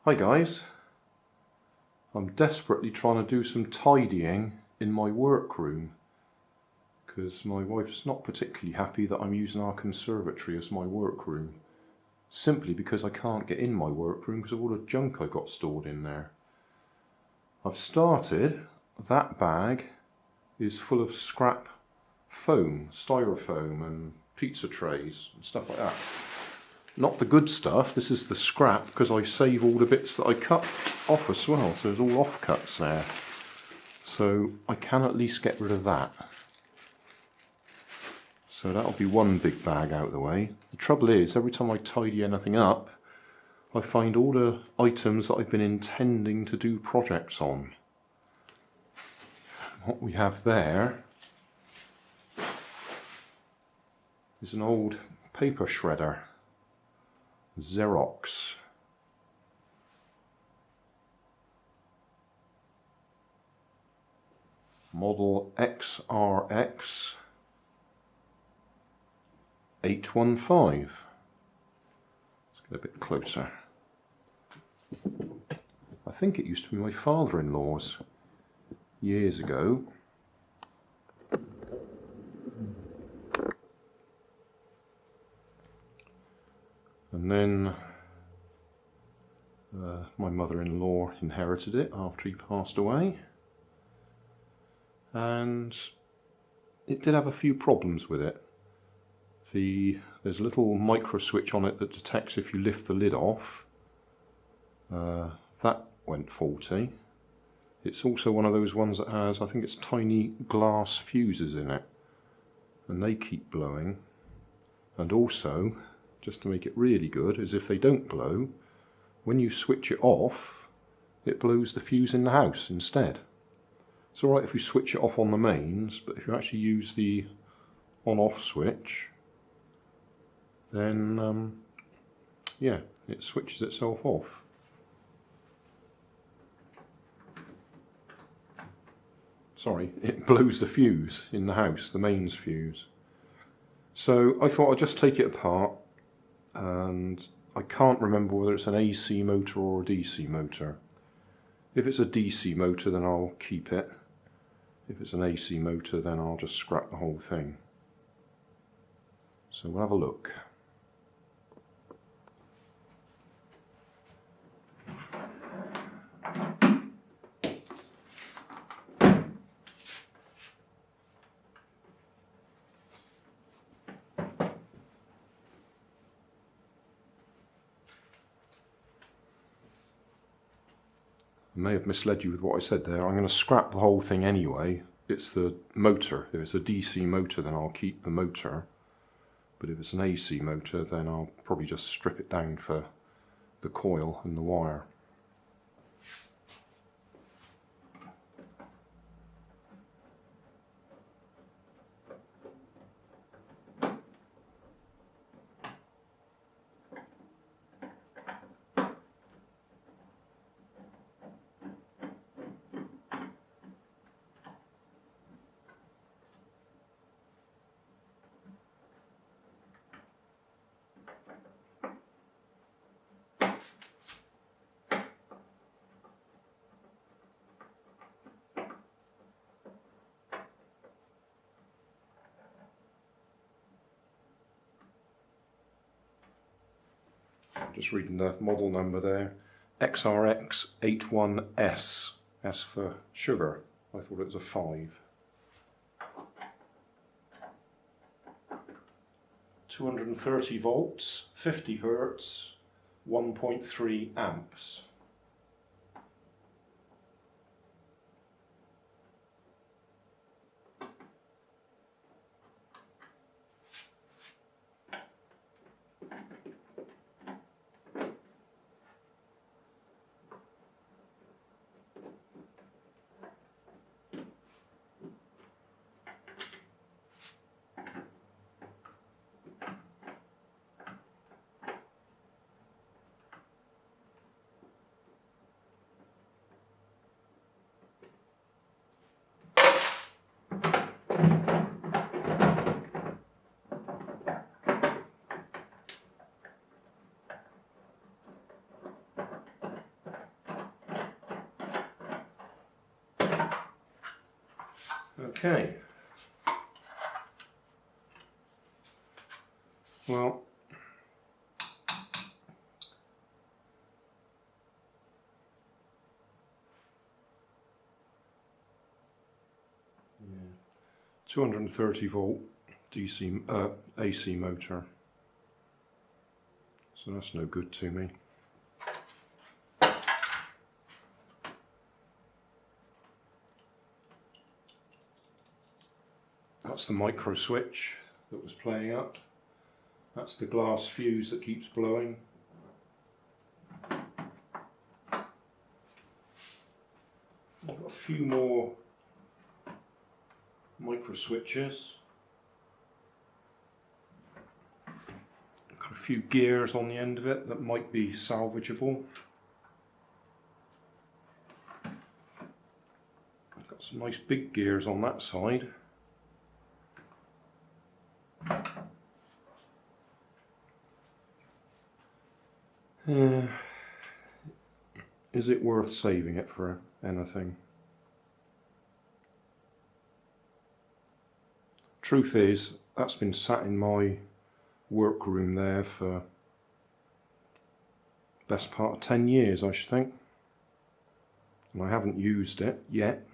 Hi guys, I'm desperately trying to do some tidying in my workroom because my wife's not particularly happy that I'm using our conservatory as my workroom, simply because I can't get in my workroom because of all the junk I got stored in there. I've started. That bag is full of scrap foam, styrofoam and pizza trays and stuff like that. Not the good stuff, this is the scrap because I save all the bits that I cut off as well, so there's all offcuts there. So I can at least get rid of that. So that'll be one big bag out of the way. The trouble is, every time I tidy anything up, I find all the items that I've been intending to do projects on. What we have there is an old paper shredder. Xerox. Model XRX 815. Let's get a bit closer. I think it used to be my father-in-law's years ago. And then my mother-in-law inherited it after he passed away, and it did have a few problems with it. There's a little micro switch on it that detects if you lift the lid off. That went faulty. It's also one of those ones that has, I think it's tiny glass fuses in it, and they keep blowing. And also, just to make it really good, is if they don't blow, when you switch it off, it blows the fuse in the house instead. It's alright if you switch it off on the mains, but if you actually use the on-off switch, then yeah, it switches itself off. Sorry, it blows the fuse in the house, the mains fuse. So I thought I'd just take it apart, and I can't remember whether it's an AC motor or a DC motor. If it's a DC motor, then I'll keep it. If it's an AC motor, then I'll just scrap the whole thing. So we'll have a look. I may have misled you with what I said there. I'm going to scrap the whole thing anyway. It's the motor. If it's a DC motor, then I'll keep the motor. But if it's an AC motor, then I'll probably just strip it down for the coil and the wire. Just reading the model number there, XRX 81S, S for sugar. I thought it was a 5. 230 volts, 50 hertz, 1.3 amps. Okay. Well, yeah, 230 volt DC AC motor. So that's no good to me. That's the micro switch that was playing up. That's the glass fuse that keeps blowing. I've got a few more micro switches. I've got a few gears on the end of it that might be salvageable. I've got some nice big gears on that side. Is it worth saving it for anything? Truth is, that's been sat in my workroom there for best part of 10 years, I should think. And I haven't used it yet.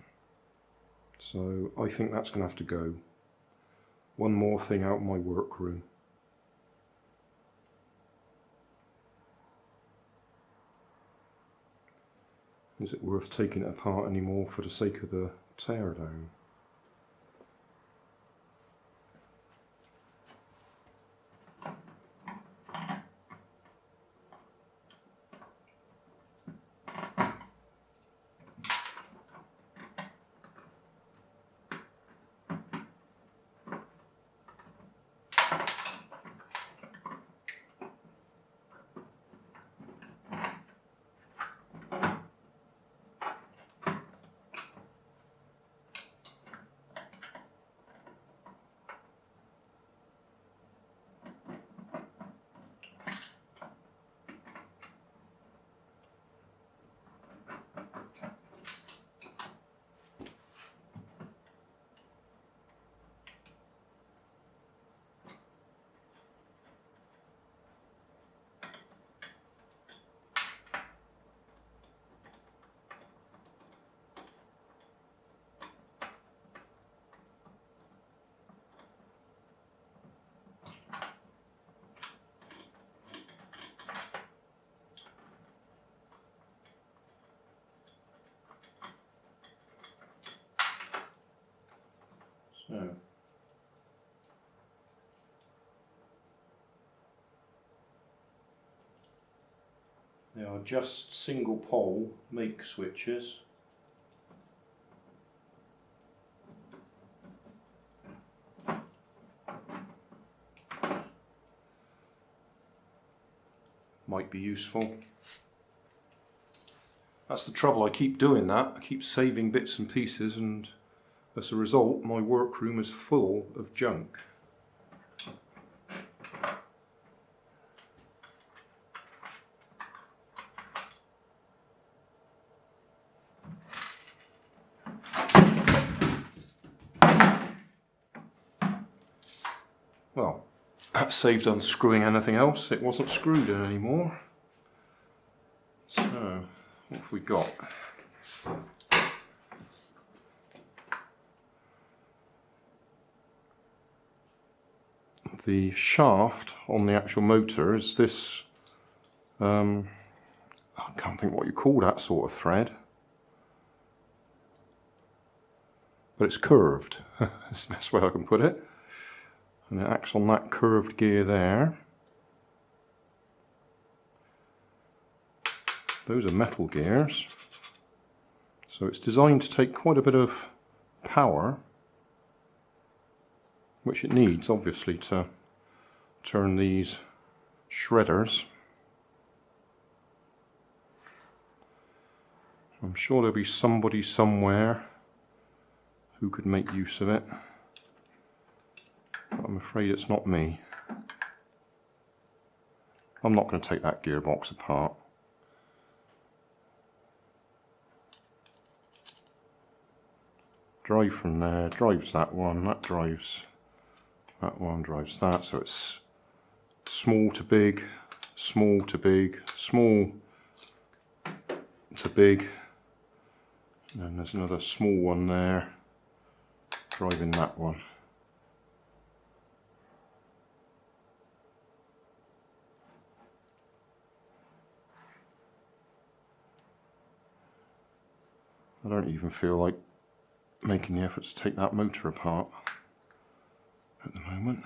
So I think that's going to have to go. One more thing out of my workroom. Is it worth taking it apart anymore for the sake of the teardown? So, they are just single pole make switches. Might be useful. That's the trouble, I keep doing that. I keep saving bits and pieces, and as a result my workroom is full of junk. Well, that saved unscrewing anything else. It wasn't screwed in anymore. So, what have we got? The shaft on the actual motor is this, I can't think what you call that sort of thread, but it's curved. That's the best way I can put it. And it acts on that curved gear there. Those are metal gears. So it's designed to take quite a bit of power, which it needs obviously to turn these shredders. I'm sure there'll be somebody somewhere who could make use of it. But I'm afraid it's not me. I'm not going to take that gearbox apart. drive from there, drives that one, that drives that one, drives that, so it's small to big, small to big, small to big, and then there's another small one there, driving that one. I don't even feel like making the effort to take that motor apart at the moment.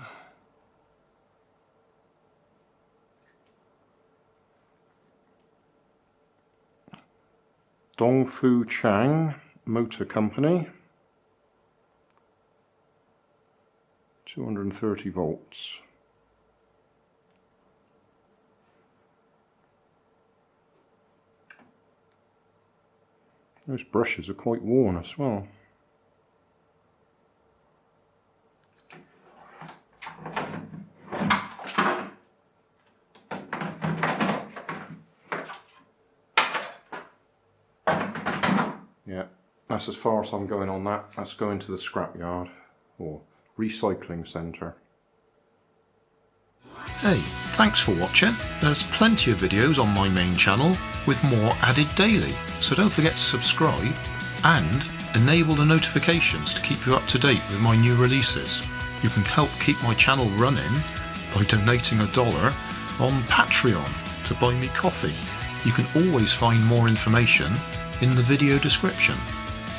Dongfu Chang Motor Company, 230 volts. Those brushes are quite worn as well. Yeah, that's as far as I'm going on that. That's going to the scrapyard or recycling centre. Hey, thanks for watching. There's plenty of videos on my main channel with more added daily, so don't forget to subscribe and enable the notifications to keep you up to date with my new releases. You can help keep my channel running by donating $1 on Patreon to buy me coffee. You can always find more information in the video description.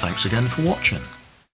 Thanks again for watching.